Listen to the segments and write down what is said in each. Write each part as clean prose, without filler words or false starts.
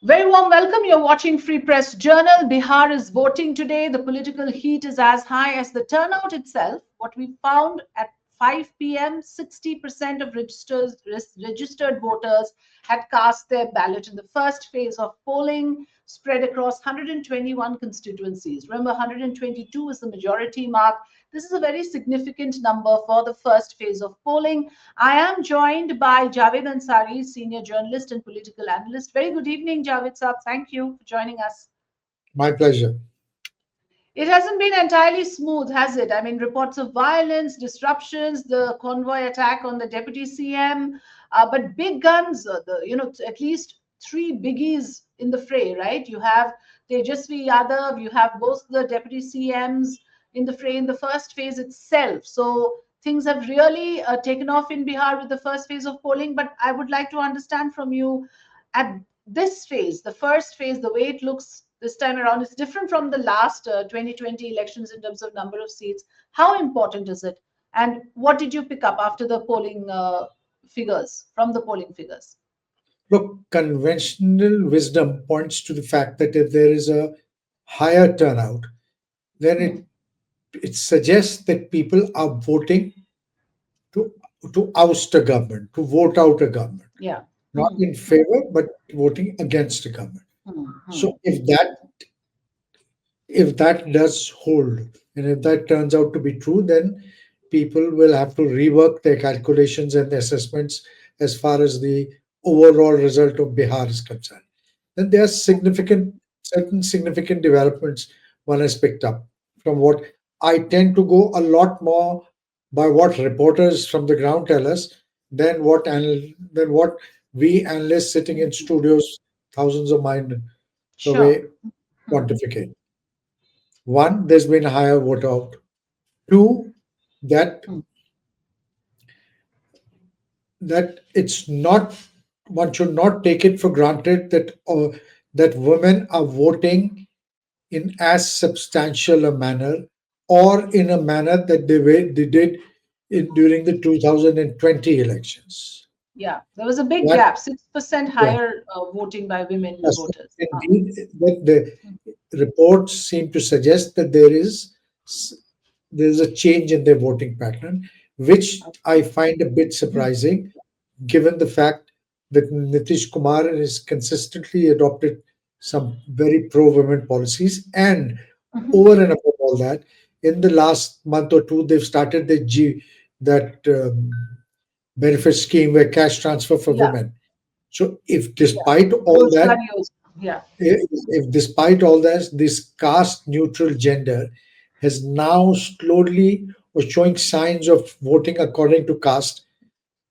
Very warm welcome. You're watching Free Press Journal. Bihar is voting today. The political heat is as high as the turnout itself. What we found at 5 p.m., 60% of registered voters had cast their ballot in the first phase of polling spread across 121 constituencies. Remember, 122 is the majority mark. This is a very significant number for the first phase of polling. I am joined by Javed Ansari, senior journalist and political analyst. Very good evening, Javed Saab. Thank you for joining us. My pleasure. It hasn't been entirely smooth, has it? I mean, reports of violence, disruptions, the convoy attack on the deputy CM, but big guns, at least three biggies in the fray, right? You have Tejashwi Yadav, you have both the deputy CMs in the fray in the first phase itself. So things have really taken off in Bihar with the first phase of polling. But I would like to understand from you at this phase, the first phase, the way it looks this time around is different from the last 2020 elections in terms of number of seats. How important is it? And what did you pick up after the polling figures, from the polling figures? Look, conventional wisdom points to the fact that if there is a higher turnout, then Hmm. it suggests that people are voting to to oust a government, to vote out a government, Yeah. not Hmm. in favor, but voting against a government. Hmm. Hmm. So if that does hold, and if that turns out to be true, then people will have to rework their calculations and assessments as far as the overall result of Bihar is concerned. Then there are certain significant developments one has picked up from what I tend to go a lot more by what reporters from the ground tell us than what we analysts sitting in studios thousands of miles Sure. away Hmm. pontificate. One, there's been a higher vote out. Two, that Hmm. that it's not one should not take it for granted that women are voting in as substantial a manner or in a manner that they did during the 2020 elections. Yeah. There was a big That gap, 6% yeah, higher voting by women yes, voters. indeed, that the reports seem to suggest that s- there is a change in their voting pattern, which I find a bit surprising given the fact that Nitish Kumar has consistently adopted some very pro women policies. And Mhm. over and above all that, in the last month or two, they've started that benefit scheme where cash transfer for Yeah. women. So, if Yeah. despite all that, Rojgar Yojana. Yeah. if despite all that, this caste neutral gender has now slowly or showing signs of voting according to caste,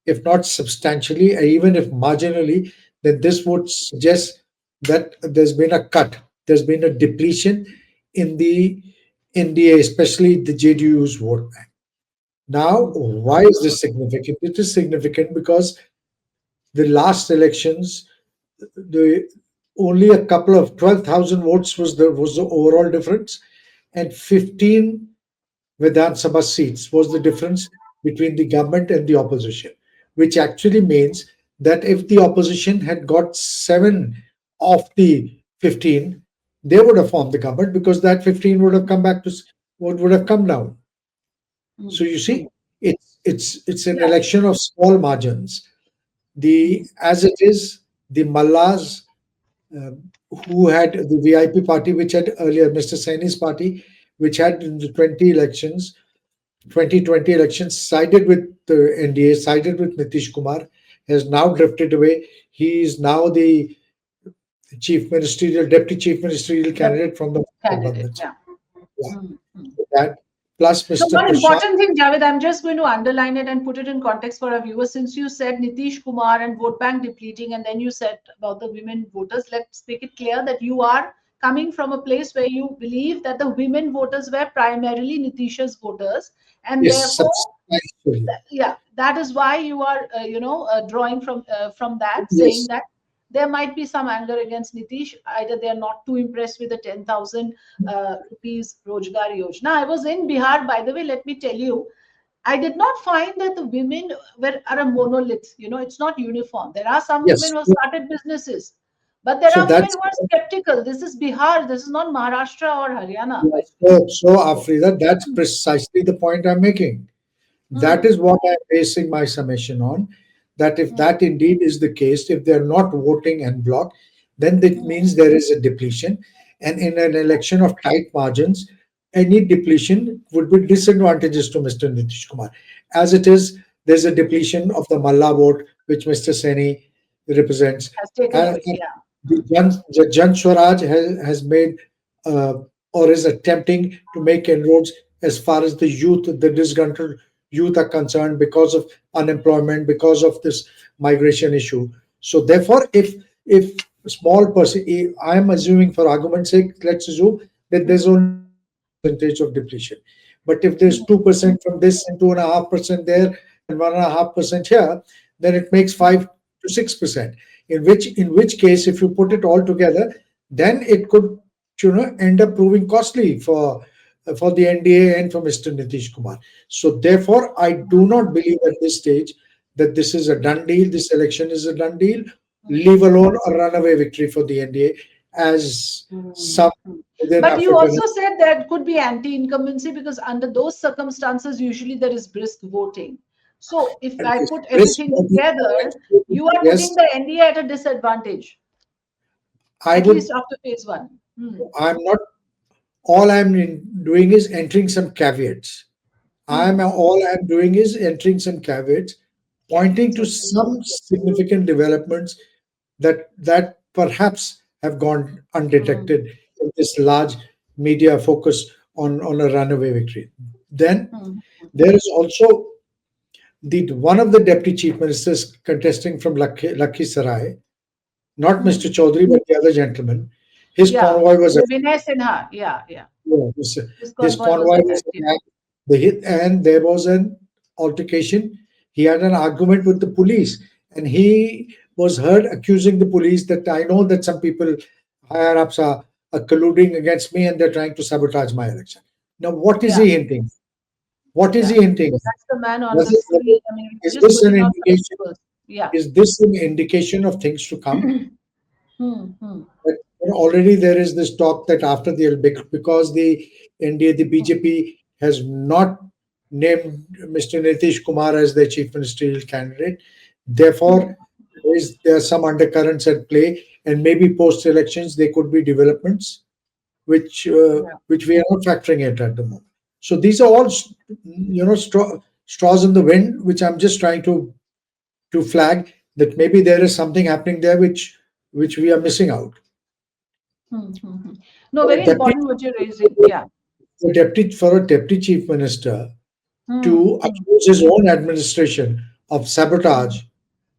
if not substantially, or even if marginally, then this would suggest that there's been a cut, there's been a depletion in the NDA, especially the JDU's vote bank. Now, Hmm. why is this significant? It is significant because the last elections, the only a couple of 12,000 votes was the overall difference, and 15 Vidhan Sabha seats was the difference between the government and the opposition, which actually means that if the opposition had got 7 of the 15, they would have formed the government because that 15 would have come back to would have come down. Hmm. So you Hmm. see, it's an Yeah. election of small margins. Hmm. The as it is, the Mallas who had the VIP party, which had earlier Mr. Saini's party, which had in the 2020 elections, sided with the NDA, sided with Nitish Kumar, has now drifted away. He is now the deputy chief ministerial The candidate from the candidate. Mahagathbandhan. Yeah. Yeah, Hmm. Hmm. that plus So Mr. one Prashant. important thing, Javed, I'm just going to underline it and put it in context for our viewers. Since you said Nitish Kumar and vote bank depleting, and then you said about the women voters, let's make it clear that you are coming from a place where you believe that the women voters were primarily Nitish's voters, and Yes, therefore, substantially. yeah, that is why you are, drawing from that, saying Yes, that there might be some anger against Nitish. Either they are not too impressed with the 10,000 rupees Rojgar Yojana. I was in Bihar, by the way. Let me tell you, I did not find that the women are a monolith. It's not uniform. There are some women yes, who started businesses, But there So are women that's who are skeptical. This is Bihar. This is not Maharashtra or Haryana. yeah, so Afrida, that's precisely the point I'm making. That Hmm. is what I'm basing my summation on. That if Hmm. that indeed is the case, if they're not voting en bloc, then that Hmm. means there is a depletion. And in an election of tight margins, any depletion would be disadvantageous to Mr. Nitish Kumar. As it is, there's a depletion of the Malla vote, which Mr. Seni represents. Has taken And away. Yeah. the Jan Swaraj has made uh, or is attempting to make inroads as far as the youth, the disgruntled youth are concerned because of unemployment, because of this migration issue. So therefore, if a small person, I am assuming for argument's sake, let's assume that there's only 1% of depletion. But if there's Hmm. 2% from this and 2.5% there and 1.5% here, then it makes 5 to 6%. In which case, if you put it all together, then it could end up proving costly for the NDA and for Mr. Nitish Kumar. So therefore, I do not believe at this stage that this is a done deal. This election is a done deal, leave alone a runaway victory for the NDA, as Hmm. some Hmm. within But you Africa. also said there could be anti-incumbency because under those circumstances, usually there is brisk voting. So if I put Risk everything voting, together, you are putting yes, the NDA at a disadvantage, I at least would. after phase one. Hmm. I'm not. All doing is entering some caveats. Hmm. All I'm doing is entering some caveats, pointing Caveats. to Okay. some significant developments that perhaps have gone Hmm. undetected in this large media focus on a runaway victory. Then Hmm. there is also the one of the deputy chief ministers contesting from Lakhisarai, not Mr. Hmm. Chaudhary, but the other gentleman. His Yeah. convoy was Vinay Sinha. Yeah. Yeah. yeah, His his convoy was convoy was attacked. Yeah. attacked. The hit, and there was an altercation. He had an argument with the police, and he was heard accusing the police that I know that some people higher ups are colluding against me and they're trying to sabotage my election. Now, what is Yeah. he hinting? What is Yeah. he hinting? That's the man on Does the it, screen. I mean, we're is just this an putting out the indication? visuals. Yeah. Is this an indication of things to come? Hmm. Hmm. But already there is this talk that after because the NDA, the BJP has not named Mr. Nitish Kumar as their chief ministerial candidate. Hmm. Therefore, there are some undercurrents at play, and maybe post elections there could be developments Yeah. which we are not factoring at the moment. So these are all straws in the wind, which I'm just trying to flag that maybe there is something happening there which we are missing out. Hmm. Hmm. Hmm. No, For a very deputy, important what you're raising. Yeah. for a deputy chief minister Hmm. to Hmm. accuse his own administration of sabotage,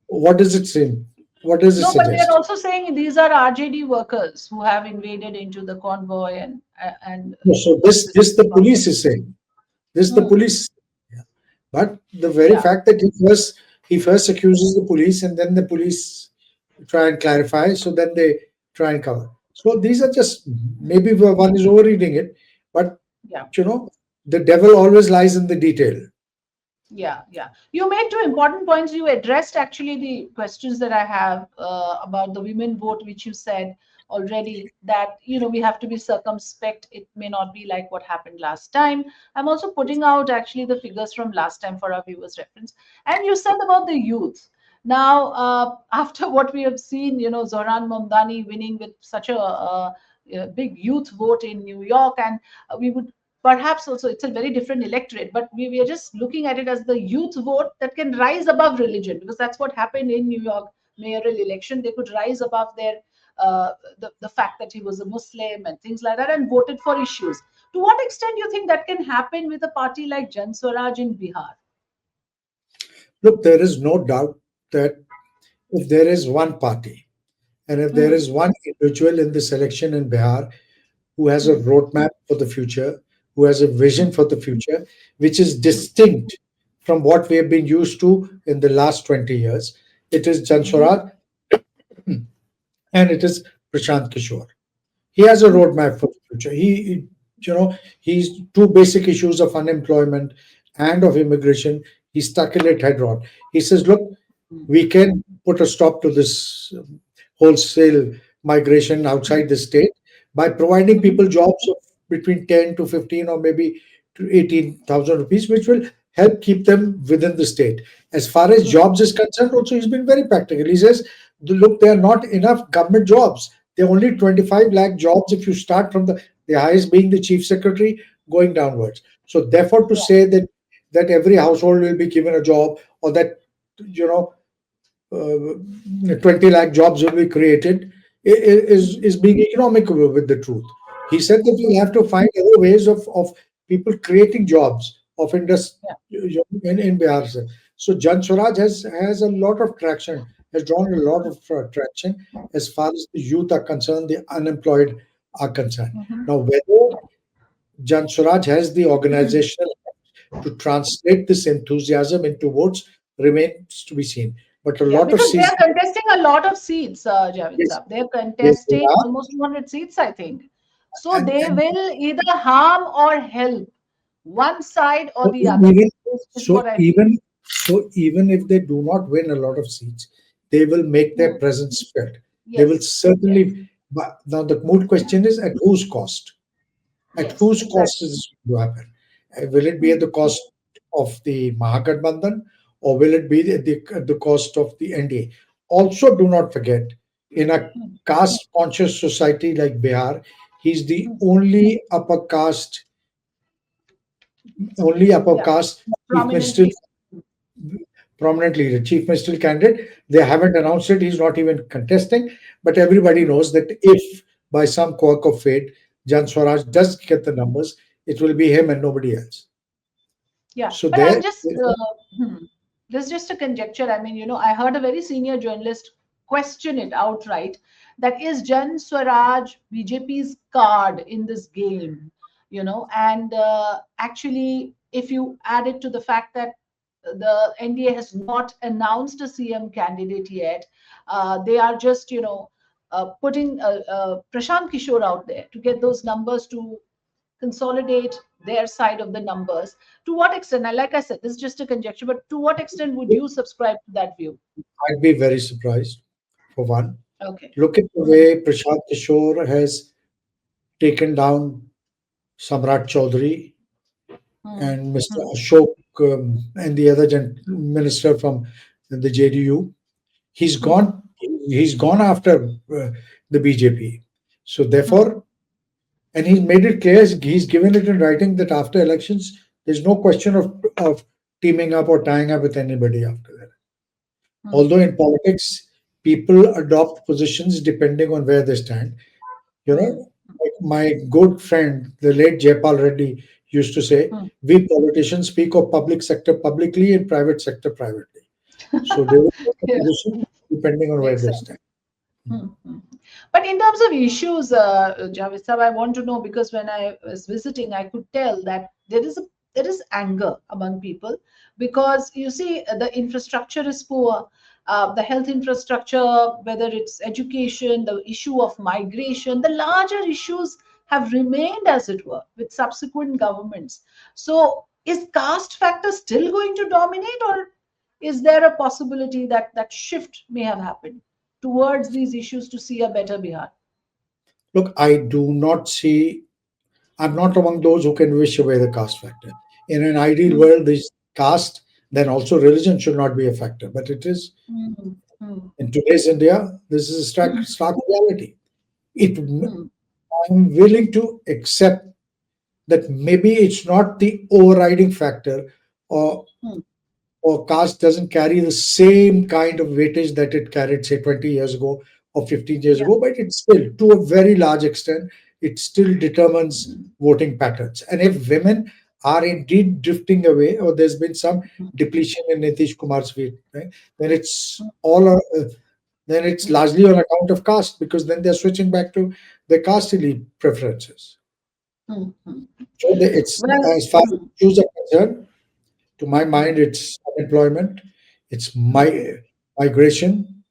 what does it seem? What does it No, but they're suggest? also saying these are RJD workers who have invaded into the convoy and No, so put this this the convoy. police is saying. This the Hmm. police. Yeah. But the very Yeah. fact that he first accuses the police and then the police try and clarify, so then they try and cover. So these are just maybe one is overreading it, but Yeah. you know the devil always lies in the detail. Yeah, yeah. You made two important points. You addressed actually the questions that I have about the women vote, which you said already that we have to be circumspect. It may not be like what happened last time. I'm also putting out actually the figures from last time for our viewers' reference. And you said about the youth. Now, after what we have seen, Zohran Mamdani winning with such a big youth vote in New York, and we would perhaps also it's a very different electorate, but we are just looking at it as the youth vote that can rise above religion, because that's what happened in New York mayoral election. They could rise above their the fact that he was a Muslim and things like that and voted for issues. To what extent do you think that can happen with a party like Jan Swaraj in Bihar? Look, there is no doubt that if there is one party and if there Hmm, is one individual in this election in Bihar who has a hmm, roadmap for the future, who has a hmm, vision for the future, which is distinct from what we have been used to in the last 20 years. It is Jan hmm, Swaraj and it is Prashant Kishore. He has a hmm, roadmap for the future. He's two basic issues of unemployment and of immigration. He's stuck in it head on. He says, look, hmm, we can put a stop to this wholesale migration outside the state by providing Mhm. people jobs of between 10 to 15 or maybe to 18,000 rupees, which will help keep them within the state. As far as Mhm. jobs is concerned, also he's been very practical. He says, look, there are not enough government jobs. There are only 25 lakh jobs if you start from the highest being the chief secretary going downwards. So therefore, to Yeah. say that every household will be given a job, or that you know 20 lakh jobs will be created, Mhm. is being economical with the truth. He said that we have to find other ways of people creating jobs of industry Yeah. in Bihar, sir. So Jan Swaraj has a lot of traction, has drawn a lot of traction as far as the youth are concerned, the unemployed are concerned. Mhm. Now, whether Jan Swaraj has the Mhm. organizational to translate this enthusiasm into votes remains to be seen. But a Yeah, lot of because they seats, are contesting a lot of seats, Javed yes, Saab. They are yes, they contesting are, almost 200 seats, I think. So they and will either harm or help one side or so the other, even is so what I feel. even even if they do not win a lot of seats, they will make their Hmm. presence felt. They will Yes, yes, certainly. But now the moot question is, at whose cost? At yes, whose cost exactly. is this going to happen? Will it be at Hmm. the cost of the Mahagathbandhan, or will it be at the cost of the NDA? Also, do not forget, in a Hmm. caste conscious society like Bihar, he's the Hmm. only upper Yeah, caste chief prominent minister, leader. prominent leader, chief ministerial candidate. They haven't announced it. He's not even contesting. But everybody Hmm. knows that if by some quirk of fate, Jan Swaraj does get the numbers, it will be him and nobody else. Yeah, So but there, I'm just, there's just a conjecture. I mean, I heard a very senior journalist question it outright, that is Jan Swaraj BJP's card in this game, and actually, if you add it to the fact that the NDA has not announced a CM candidate yet, they are just, putting Prashant Kishore out there to get those numbers to consolidate their side of the numbers. To what extent, and like I said, this is just a conjecture, but to what extent would you subscribe to that view? I'd be very surprised. For one, Okay. look at the Hmm, way Prashant Kishore has taken down Samrat Choudhary hmm, and Mr. hmm, Ashok, and the other minister from the JDU. He's hmm, gone. He's gone after the BJP. So hmm. therefore, and he's made it clear. He's given it in writing that after elections, there's no question of teaming up or tying up with anybody after that. Hmm, Although in politics, people adopt positions depending on where they stand. hmm, Like my good friend, the late Jaypal Reddy, used to say, hmm. we politicians speak of public sector publicly and private sector privately. So they will take a Yeah, position depending on where makes they sense. stand. Hmm, hmm. But in terms of issues, Javed Sahab, I want to know, because when I was visiting, I could tell that there is anger among people, because you see the infrastructure is poor, the health infrastructure, whether it's education, the issue of migration, the larger issues have remained as it were with subsequent governments. So is caste factor still going to dominate, or is there a possibility that that shift may have happened towards these issues to see a better Bihar? Look, I do not see, I'm not among those who can wish away the caste factor. In an ideal Hmm, world, this caste, then also religion should not be a factor. But it is, hmm, hmm, in today's India, this is a stark reality. It, hmm, I'm willing to accept that maybe it's not the overriding factor, or hmm. or caste doesn't carry the same kind of weightage that it carried, say, 20 years ago or 15 years Yeah. ago, but it's still, to a very large extent, it still determines voting patterns. And if women are indeed drifting away, or there's been some depletion in Nitish Kumar's feet, right, then then it's largely on account of caste, because then they're switching back to their caste elite preferences. Hmm, hmm. So it's, Well, as far as hmm, issues are concerned, to my hmm, mind, it's unemployment, it's hmm, migration,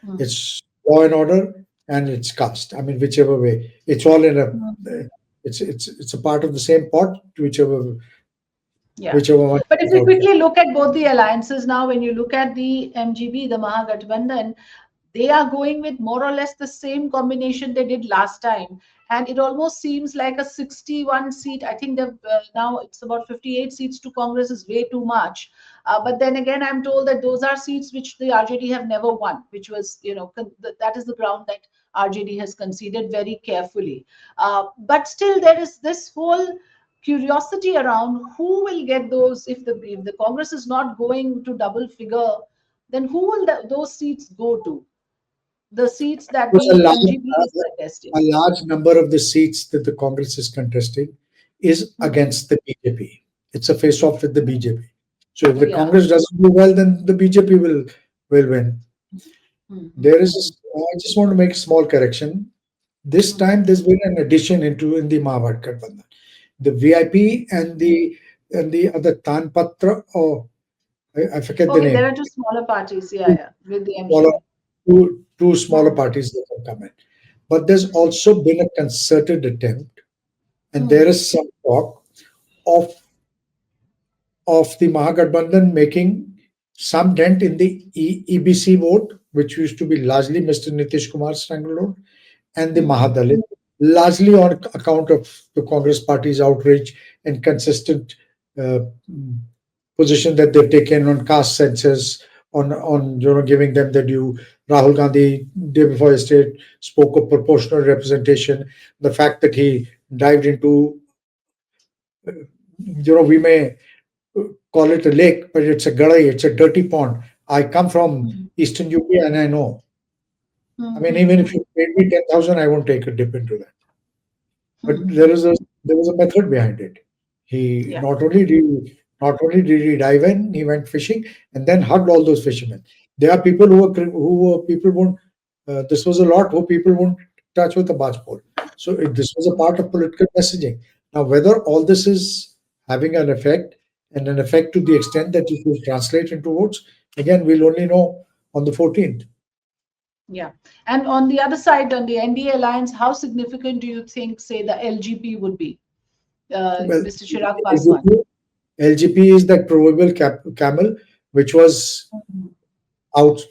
hmm, it's law and order, and it's caste. I mean, whichever way, it's all in a. hmm. It's a part of the same pot, Yeah. whichever one But if comes we out first. quickly look at both the alliances now, when you look at the MGB, the Mahagathbandhan, they are going with more or less the same combination they did last time. And it almost seems like a 61 seat. I think now it's about 58 seats to Congress is way too much. But then again, I'm told that those are seats which the RJD have never won, which was, that is the ground that RJD has conceded very carefully. But still, there is this whole curiosity around who will get those if the Congress is not going to double figure, then who will those seats go to? The seats that Because the MGP is contesting. a large number of the seats that the Congress is contesting is Hmm. against the BJP. It's a face-off with the BJP. So if the Yeah. Congress doesn't do well, then the BJP will win. Hmm, hmm, There is, I just want to make a small correction. This hmm. time, there's been an addition into in the Mahagathbandhan. The VIP and the other Tanpatra, or I forget the Okay, there are name. two smaller parties. Yeah, Two yeah, with the smaller, MGP. two smaller Hmm, parties that have come in. But there's hmm, also been a concerted attempt, and there hmm, is some talk of the Mahagathbandhan making some dent in the EBC vote, which used to be largely Mr. Nitish Kumar's stranglehold, and the hmm, Mahadalit, largely on account of the Congress party's outrage and consistent uh, position that they've taken on caste census, on giving them the due. Rahul Gandhi, day before yesterday, spoke of proportional representation. The fact that he dived into, we may call it a lake, but it's a gadai, it's a dirty pond. I come from hmm, Eastern UP and I know. I hmm, mean, hmm, even if hmm, you paid me 10,000, I won't take a dip into that. But hmm, hmm. there was a method behind it. He Yeah. not only did he dive in, he went fishing and then hugged all those fishermen. There are people people won't. This was a lot who people won't touch with a barge pole. So this was a part of political messaging. Now, whether all this is having an effect and an effect to the extent that it will translate into votes, again, we'll only know on the 14th. Yeah. And on the other side, on the NDA alliance, how significant do you think, say, the LGP would be? Well, Mr. Chirag Paswan. LGP, LGP is that proverbial camel which was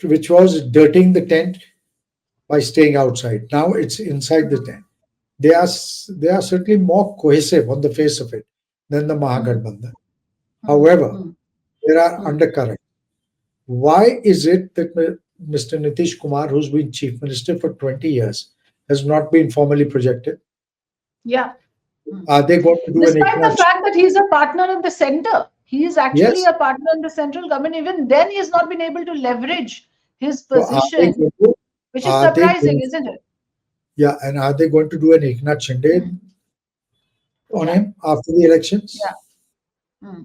which was dirtying the tent by staying outside. Now it's inside the tent. They are certainly more cohesive on the face of it than the Hmm, Mahagathbandhan. hmm, However, hmm, there are hmm. undercurrents. Why is it that Mr. Nitish Kumar, who's been chief minister for 20 years, has not been formally projected? Yeah. Hmm. Are they going to do an Despite the Eknath? fact that he's a partner in the center, he is actually Yes. a partner in the central government. Even then, he has not been able to leverage his So are they position, going to, which is are they surprising, going, isn't it? yeah, and are they going to do an Eknath Hmm. Shinde on Yeah. him after the elections? Yeah. Hmm.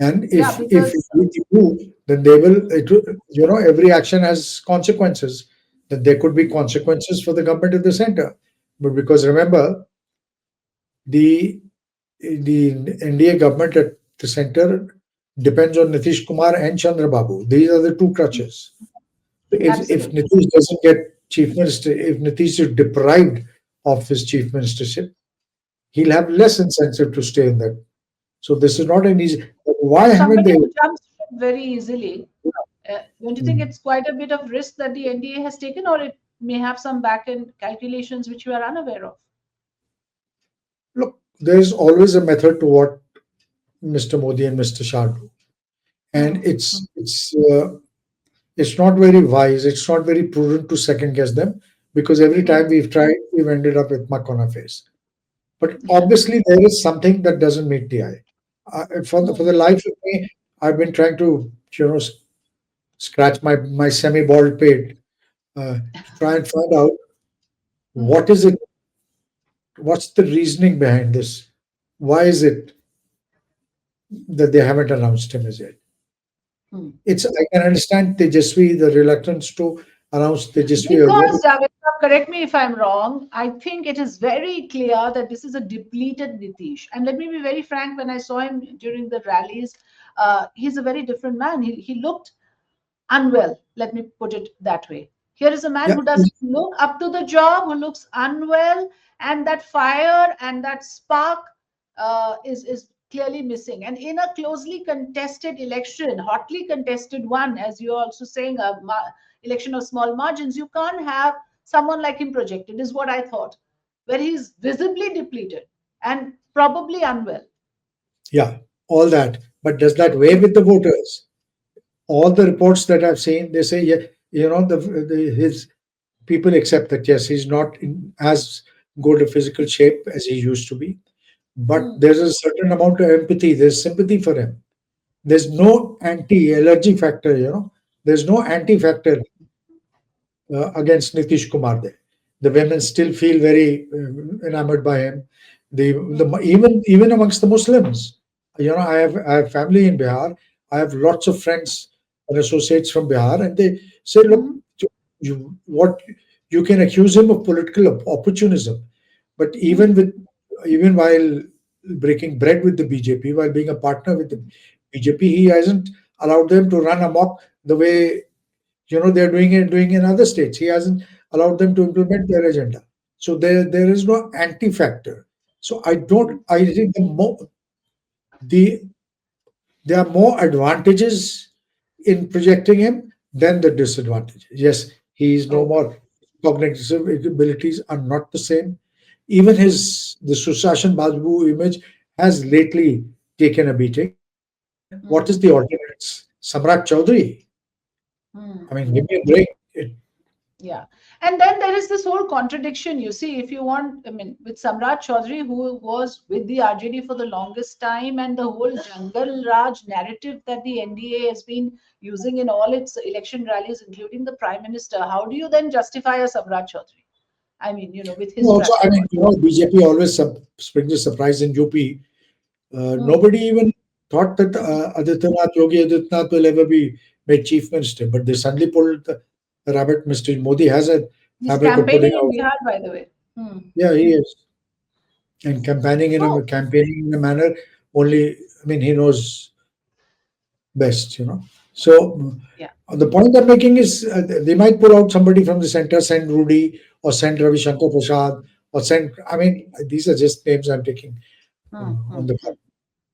And Yeah. if Because we do, then they will. Every action has consequences. That there could be consequences for the government of the center, but because remember the NDA government at the center depends on Nitish Kumar and Chandra Babu. These are the two crutches. So if absolutely. Nitish doesn't get chief minister, if Nitish is deprived of his chief ministership, he'll have less incentive to stay in that. So this is not an easy. Why For haven't somebody they? who jumps ship very easily, don't you think Hmm. it's quite a bit of risk that the NDA has taken, or it may have some back end calculations which you are unaware of? Look, there is always a method to what Mr. Modi and Mr. Shah do, and Hmm. Hmm. it's not very wise. It's not very prudent to second guess them because every Hmm. time we've tried, we've ended up with muck on our face. But obviously, there is something that doesn't meet the eye. For Hmm. the life of me, I've been trying to scratch my semi bald pate to try and find out Hmm. what is it. What's the reasoning behind this? Why is it that they haven't announced him as yet? Hmm. I can understand Tejaswi, the reluctance to announce Tejaswi earlier. Because, Javed, correct me if I'm wrong, I think it is very clear that this is a depleted Nitish. And let me be very frank, when I saw him during the rallies, he's a very different man. He looked unwell, let me put it that way. Here is a man Yeah, who doesn't look up to the job, who looks unwell, and that fire and that spark is clearly missing. And in a closely contested election, hotly contested one, as you're also saying, election of small margins, you can't have someone like him projected, is what I thought, where he's visibly depleted and probably unwell. Yeah, all that. But does that weigh with the voters? All the reports that I've seen, they say, yeah, his people accept that yes, he's not in as good a physical shape as he used to be, but Hmm. there's a certain amount of empathy. There's sympathy for him. There's no anti-allergy factor. There's no anti-factor against Nitish Kumar there. The women still feel very enamored by him. Hmm. Even amongst the Muslims, I have family in Bihar. I have lots of friends and associates from Bihar, and they say, look, Hmm. what you can accuse him of political opportunism, but Hmm. even while breaking bread with the BJP, while being a partner with the BJP, he hasn't allowed them to run amok the way they're doing in other states. He hasn't allowed them to implement their agenda. So there is no anti factor. So I think the there are more advantages in projecting him than the disadvantages. Yes, he is no Okay. more, cognitive abilities are not the same. Even the Sushashan Babu image has lately taken a beating. What is the Hmm. alternate? Samrat Choudhary. I Hmm. mean, give me a break. Yeah. And then there is this whole contradiction. You see, if you want, I mean, with Samrat Chaudhary, who was with the RJD for the longest time, and the whole Jungle Raj narrative that the NDA has been using in all its election rallies, including the Prime Minister, how do you then justify a Samrat Chaudhary? I mean, with his Also, track I record. mean, BJP always springs a surprise in UP. Hmm. Nobody even thought that Yogi Adityanath will ever be made chief minister, but they suddenly pulled the rabbit. Mr. Modi has a He's habit of putting campaigning in out, Bihar, by the way. Hmm. yeah, he is, and So, campaigning in a manner only. I mean, he knows best. So yeah. the point I'm making is they might pull out somebody from the center, send Rudy or send Ravi Shankar Prasad or send. I mean, these are just names I'm taking Hmm. on Hmm. the cuff. Hmm.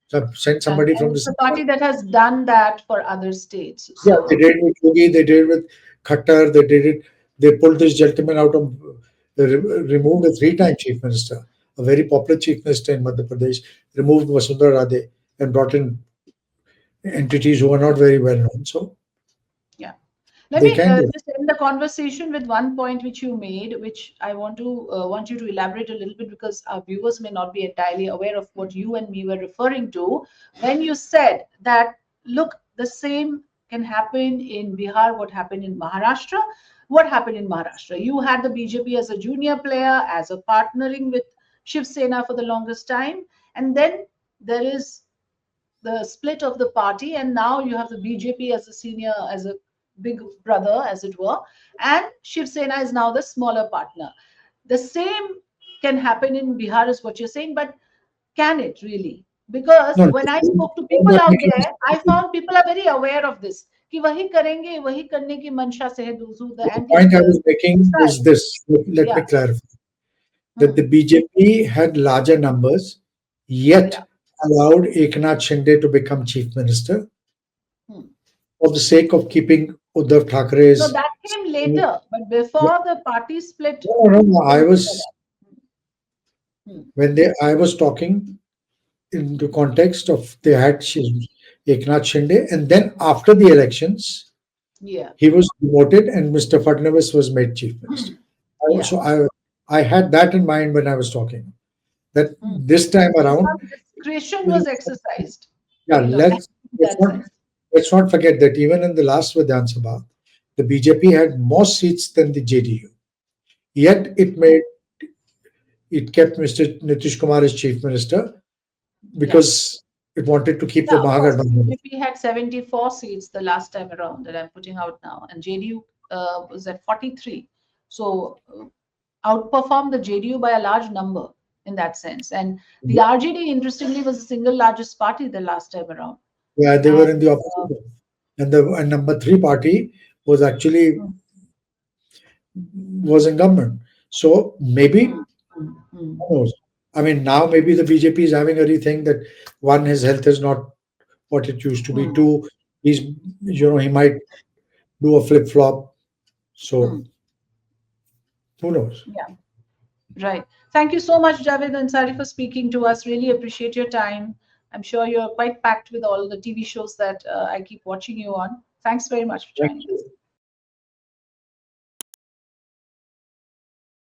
So send somebody And from the it's a center. party that has done that for other states. Yeah, they So, did with Yogi, they did with Khattar, they did it. They pulled this gentleman out of, removed a three-time chief minister, a very popular chief minister in Madhya Pradesh, removed Vasundhara Radhe and brought in entities who are not very well known. So yeah. Let they me can do it. just end the conversation with one point which you made, which I want you to elaborate a little bit because our viewers may not be entirely aware of what you and me were referring to when you said that look, the same can happen in Bihar, what happened in Maharashtra. What happened in Maharashtra? You had the BJP as a junior player, as a partnering with Shiv Sena for the longest time, and then there is the split of the party, and now you have the BJP as a senior, as a big brother, as it were, and Shiv Sena is now the smaller partner. The same can happen in Bihar, is what you're saying, but can it really? Because No, no, when I the spoke to point people I'm out making is there, I found people are very aware of this. कि वही करेंगे वही करने की मंशा से है the the anti point I was making is side. this. Let me Yeah. clarify that the Hmm. BJP had larger numbers, Yeah. yet allowed Eknath Shinde to become chief minister Hmm. for the sake of keeping Uddhav No, Thackeray's. that came later, but before the party split, No, no, no. they were together. Hmm. I was talking in the context of they had Eknath Shinde, and then after the elections, Yeah. he was demoted, and Mr. Fadnavis was made chief minister. Yeah. So I had that in mind when I was talking. That Hmm. this time So around, some discretion was exercised, yeah, in let's that not sense. let's not forget that even in the last Vidhan Sabha, the BJP had more seats than the JDU. Yet Hmm. it kept Mr. Nitish Kumar as chief minister Yeah. because it wanted to keep the Yeah, of course. Mahagathbandhan. BJP had 74 seats the last time around that I'm putting out now, and JDU was at 43. So outperformed the JDU by a large number in that sense. And the RJD, interestingly, was the single largest party the last time around. Yeah, they And were in the uh, opposition. And the number three party was actually hmm, was in government. So hmm, maybe hmm, hmm, who knows? I mean, now maybe the BJP is having a rethink that one, his health is not what it used to be. hmm, Two, he might do a flip flop. So who knows? Yeah. Right. Thank you so much, Javed Ansari, for speaking to us. Really appreciate your time. I'm sure you're quite packed with all the TV shows that I keep watching you on. Thanks very much for Thank joining us. you.